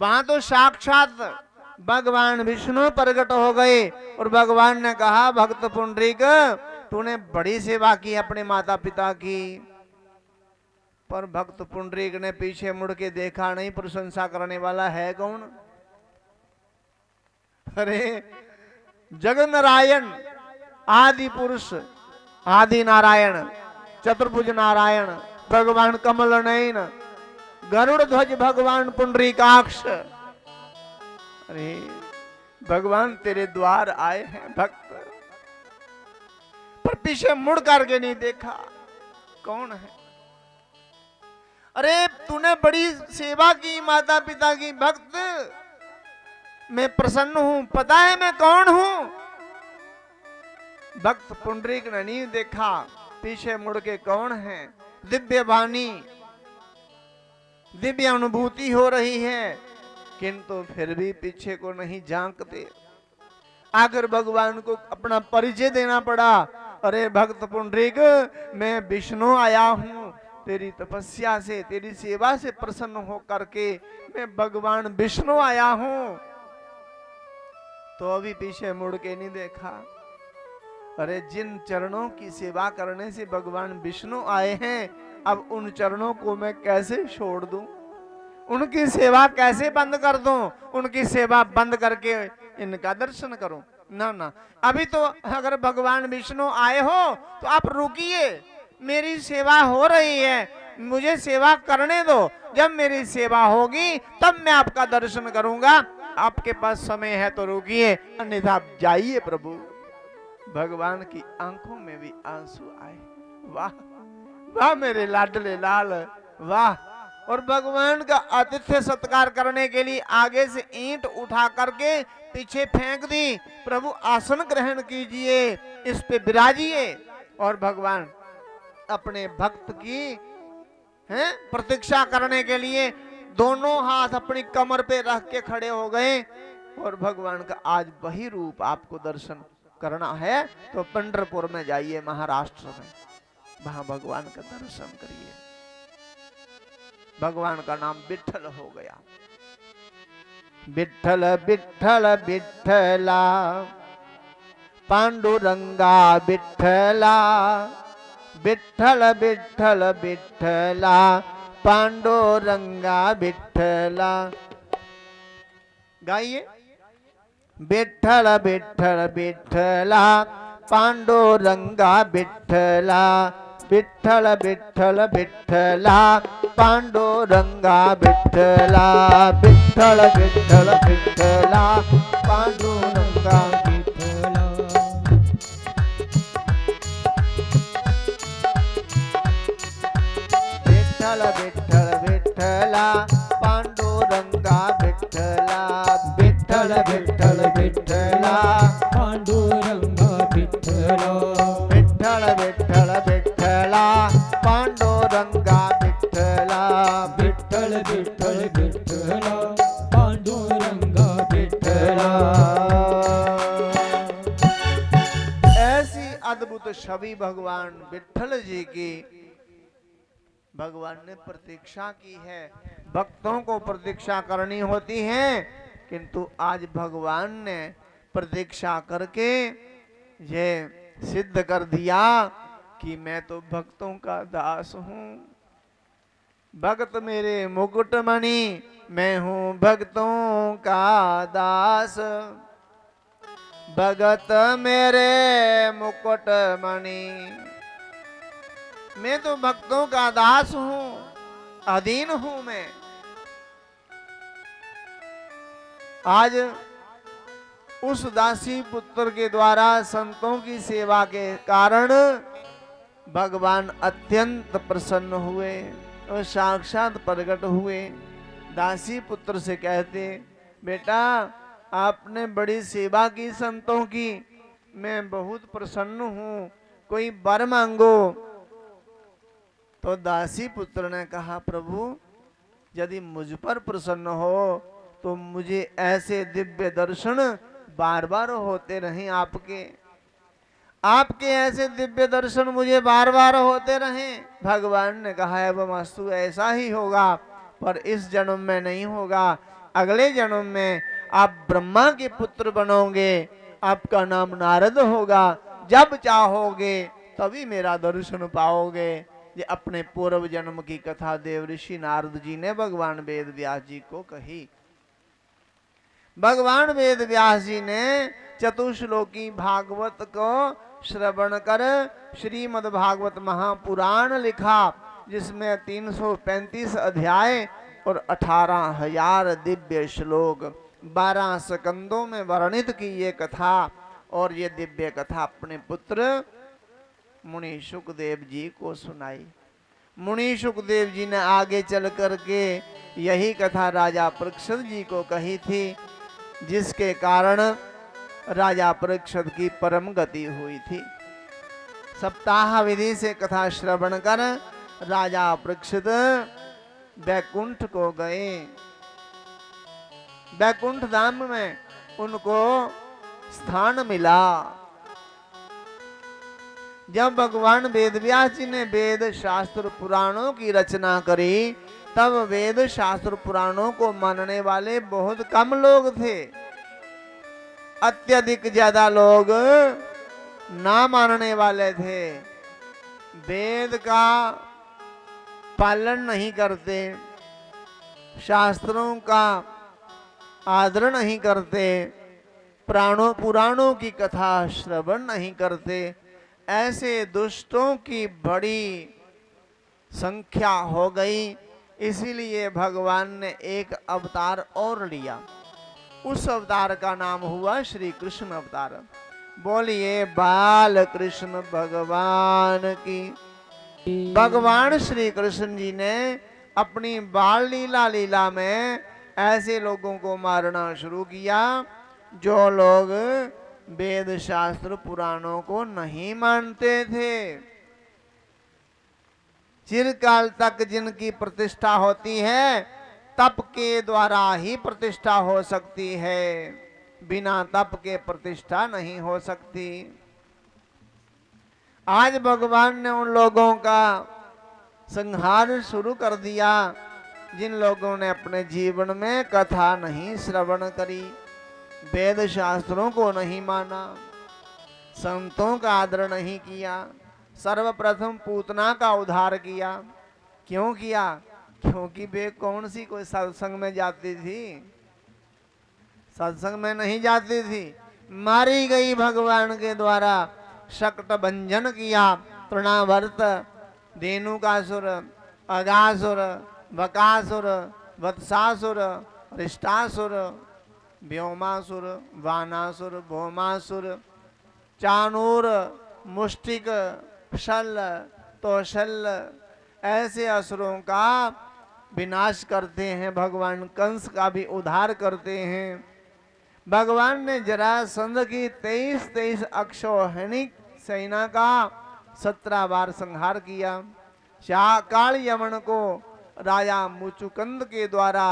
वहां तो साक्षात भगवान विष्णु प्रकट हो गए और भगवान ने कहा, भक्त पुंडरीक तूने बड़ी सेवा की अपने माता पिता की। पर भक्त पुंडरीक ने पीछे मुड़ के देखा नहीं, प्रशंसा करने वाला है कौन? अरे जगन नारायण, आदि पुरुष, आदि नारायण, चतुर्भुज नारायण, भगवान कमल नयन, गरुड़ ध्वज भगवान पुंडरीकाक्ष। अरे भगवान तेरे द्वार आए हैं भक्त, पर पीछे मुड़ करके नहीं देखा कौन है। अरे तूने बड़ी सेवा की माता पिता की भक्त, मैं प्रसन्न हूं, पता है मैं कौन हूं? भक्त पुंडरीक ने नहीं देखा पीछे मुड़ के कौन है। दिव्य वाणी, दिव्य अनुभूति हो रही है, किंतु फिर भी पीछे को नहीं झांकते। आखिर भगवान को अपना परिचय देना पड़ा। अरे भक्त पुंडरीक मैं विष्णु आया हूं, तेरी तपस्या से तेरी सेवा से प्रसन्न हो करके मैं भगवान विष्णु आया हूं। तो अभी पीछे मुड़ के नहीं देखा। अरे जिन चरणों की सेवा करने से भगवान विष्णु आए हैं, अब उन चरणों को मैं कैसे छोड़ दूं, उनकी सेवा कैसे बंद कर दूं, उनकी सेवा बंद करके इनका दर्शन करूं? ना ना, अभी तो अगर भगवान विष्णु आए हो तो आप रुकिए, मेरी सेवा हो रही है, मुझे सेवा करने दो। जब मेरी सेवा होगी तब मैं आपका दर्शन करूंगा। आपके पास समय है तो रुकिए, अन्यथा आप जाइए प्रभु। भगवान की आंखों में भी आंसू आए। वाह वाह मेरे लाडले लाल, वाह। और भगवान का आतिथ्य सत्कार करने के लिए आगे से ईंट उठा करके पीछे फेंक दी। प्रभु आसन ग्रहण कीजिए, इस पे विराजिए। और भगवान अपने भक्त की हैं प्रतीक्षा करने के लिए दोनों हाथ अपनी कमर पे रख के खड़े हो गए। और भगवान का आज वही रूप आपको दर्शन करना है तो पंढरपुर में जाइए, महाराष्ट्र में, वहां भगवान का दर्शन करिए। भगवान का नाम विठ्ठल हो गया। विठ्ठल विठ्ठल विठ्ठला, पांडुरंगा विठ्ठला, विठ्ठल विठ्ठल विठ्ठला, पांडुरंगा विठ्ठला। गाइए। विठ्ठल विठ्ठल विठ्ठला, पांडुरंगा विठ्ठला, विठ्ठल विठ्ठल विठ्ठला, पांडुरंगा विठ्ठला, विठ्ठल विठ्ठल विठ्ठला, पांडुरंगा विठ्ठला। विठ्ठल विठ्ठल विठ्ठला, पांडुरंगा विठ्ठला, विठ्ठल विठ्ठल विठ्ठला, पांडुरंगा विठ्ठला, विठ्ठल विठ्ठल विठ्ठला, पांडुरंगा विठ्ठला, विठ्ठल विठ्ठल विठ्ठला, पांडुरंगा विठ्ठला। ऐसी अद्भुत छवि भगवान विठ्ठल जी की भगवान ने प्रतीक्षा की है। भक्तों को प्रतीक्षा करनी होती है, किंतु आज भगवान ने प्रतीक्षा करके ये सिद्ध कर दिया कि मैं तो भक्तों का दास हूं। भक्त मेरे मुकुटमणि, मैं हूं भक्तों का दास। भगत मेरे मुकुटमणि, मैं तो भक्तों का दास हूं, अधीन हूं मैं। आज उस दासी पुत्र के द्वारा संतों की सेवा के कारण भगवान अत्यंत प्रसन्न हुए और साक्षात प्रकट हुए। दासी पुत्र से कहते, बेटा आपने बड़ी सेवा की संतों की, मैं बहुत प्रसन्न हूं, कोई वर मांगो। तो दासी पुत्र ने कहा, प्रभु यदि मुझ पर प्रसन्न हो तो मुझे ऐसे दिव्य दर्शन बार बार होते रहें, आपके ऐसे दिव्य दर्शन मुझे बार बार होते रहें। भगवान ने कहा, एवं अस्तु, ऐसा ही होगा, पर इस जन्म में नहीं होगा, अगले जन्म में आप ब्रह्मा के पुत्र बनोगे, आपका नाम नारद होगा, जब चाहोगे तभी मेरा दर्शन पाओगे। ये अपने पूर्व जन्म की कथा देव ऋषि नारद जी ने भगवान वेद व्यास जी को कही। भगवान वेद व्यास जी ने चतुश्लोकी भागवत को श्रवण कर श्रीमद् भागवत महापुराण लिखा, जिसमें 335 अध्याय और 18,000 दिव्य श्लोक 12 स्कंदों में वर्णित की ये कथा। और ये दिव्य कथा अपने पुत्र मुनि सुखदेव जी को सुनाई। मुनि सुखदेव जी ने आगे चल करके यही कथा राजा परीक्षित जी को कही थी, जिसके कारण राजा परीक्षित की परम गति हुई थी। सप्ताह विधि से कथा श्रवण कर राजा परीक्षित बैकुंठ को गए। बैकुंठ धाम में उनको स्थान मिला। जब भगवान वेदव्यास जी ने वेद शास्त्र पुराणों की रचना करी, तब वेद शास्त्र पुराणों को मानने वाले बहुत कम लोग थे। अत्यधिक ज्यादा लोग ना मानने वाले थे, वेद का पालन नहीं करते, शास्त्रों का आदर नहीं करते, पुराणों की कथा श्रवण नहीं करते। ऐसे दुष्टों की बड़ी संख्या हो गई। इसीलिए भगवान ने एक अवतार और लिया। उस अवतार का नाम हुआ श्री कृष्ण अवतार। बोलिए बाल कृष्ण भगवान की। भगवान श्री कृष्ण जी ने अपनी बाल लीला में ऐसे लोगों को मारना शुरू किया जो लोग वेद शास्त्र पुराणों को नहीं मानते थे। चिरकाल तक जिनकी प्रतिष्ठा होती है, तप के द्वारा ही प्रतिष्ठा हो सकती है, बिना तप के प्रतिष्ठा नहीं हो सकती। आज भगवान ने उन लोगों का संहार शुरू कर दिया जिन लोगों ने अपने जीवन में कथा नहीं श्रवण करी, वेद शास्त्रों को नहीं माना, संतों का आदर नहीं किया। सर्वप्रथम पूतना का उद्धार किया। क्यों किया? क्योंकि वे कौन सी कोई सत्संग में जाती थी? सत्संग में नहीं जाती थी, मारी गई भगवान के द्वारा। शक्त भंजन किया, तृणावर्त, धेनुकासुर, अगासुर, बकासुर, वत्सासुर, रिष्टासुर, व्योमासुर, वानासुर, भौमासुर, चाणूर, मुष्टिक, शल, तोशल, ऐसे असुरों का विनाश करते हैं। भगवान कंस का भी उद्धार करते हैं। भगवान ने जरासंध की 23 अक्षौहिणी सेना का 17 बार संहार किया। काल यमन को राजा मुचुकंद के द्वारा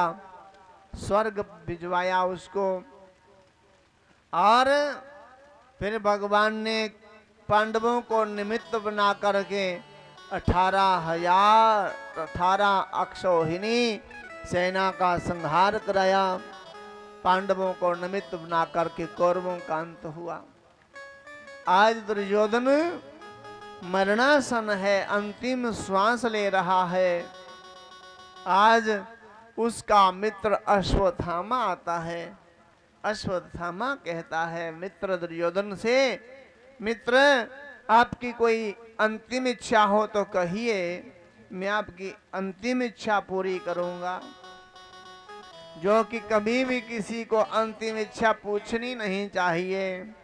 स्वर्ग भिजवाया उसको। और फिर भगवान ने पांडवों को निमित्त बना करके 18 अक्षौहिणी सेना का संहार कराया। पांडवों को निमित्त बना करके कौरवों का अंत हुआ। आज दुर्योधन मरणासन है, अंतिम श्वास ले रहा है। आज उसका मित्र अश्वत्थामा आता है। अश्वत्थामा कहता है मित्र दुर्योधन से, मित्र आपकी कोई अंतिम इच्छा हो तो कहिए, मैं आपकी अंतिम इच्छा पूरी करूंगा। जो कि कभी भी किसी को अंतिम इच्छा पूछनी नहीं चाहिए।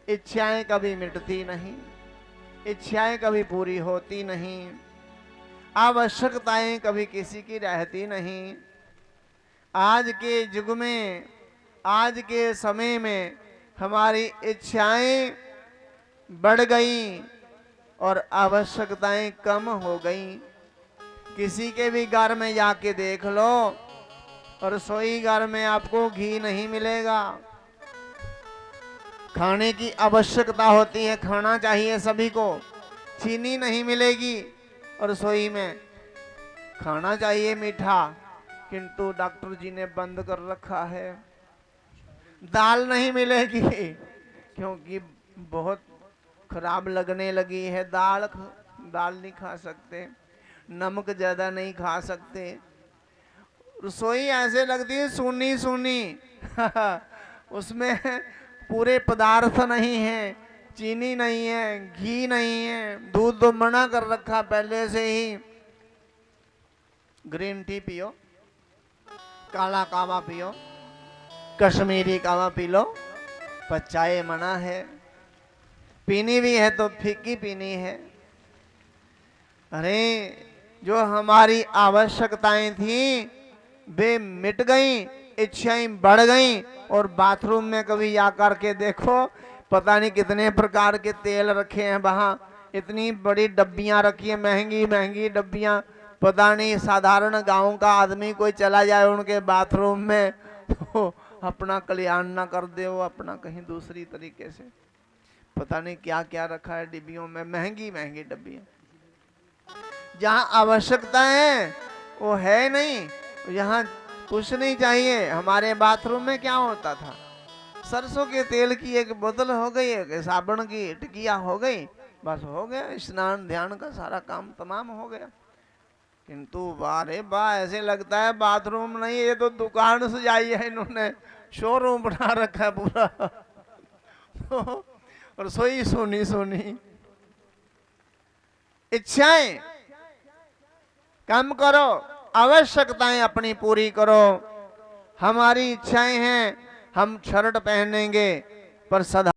इच्छाएं कभी मिटती नहीं, इच्छाएं कभी पूरी होती नहीं, आवश्यकताएं कभी किसी की रहती नहीं। आज के युग में, आज के समय में हमारी इच्छाएं बढ़ गई और आवश्यकताएं कम हो गई। किसी के भी घर में जाके देख लो, रसोई घर में आपको घी नहीं मिलेगा। खाने की आवश्यकता होती है, खाना चाहिए सभी को, चीनी नहीं मिलेगी। और रसोई में खाना चाहिए मीठा, किंतु डॉक्टर जी ने बंद कर रखा है। दाल नहीं मिलेगी क्योंकि बहुत खराब लगने लगी है। दाल नहीं खा सकते, नमक ज्यादा नहीं खा सकते। रसोई ऐसे लगती है सूनी सूनी उसमें पूरे पदार्थ नहीं है, चीनी नहीं है, घी नहीं है, दूध तो मना कर रखा पहले से ही। ग्रीन टी पियो, काला कावा पियो, कश्मीरी कावा पी लो, पर चाय मना है। पीनी भी है तो फीकी पीनी है। अरे जो हमारी आवश्यकताएं थी वे मिट गई, इच्छाएं बढ़ गई। और बाथरूम में कभी जा करके देखो, पता नहीं कितने प्रकार के तेल रखे हैं वहां, इतनी बड़ी डब्बियां रखी है, महंगी महंगी डब्बियां। पता नहीं साधारण गांव का आदमी कोई चला जाए उनके बाथरूम में तो अपना कल्याण ना कर दे, वो अपना कहीं दूसरी तरीके से पता नहीं क्या क्या रखा है डिब्बियों में, महंगी महंगी डब्बियां। जहां आवश्यकता है वो है नहीं, यहाँ कुछ नहीं चाहिए। हमारे बाथरूम में क्या होता था, सरसों के तेल की एक बोतल हो गई, एक साबुन की टिकिया हो गई, बस हो गया, स्नान ध्यान का सारा काम तमाम हो गया। किंतु बारे बा ऐसे लगता है बाथरूम नहीं, ये तो दुकान सजाई है इन्होंने, शोरूम बना रखा है पूरा रसोई सोनी सोनी। इच्छाएं कम करो, आवश्यकताएं अपनी पूरी करो। हमारी इच्छाएं हैं हम शर्ट पहनेंगे पर सदा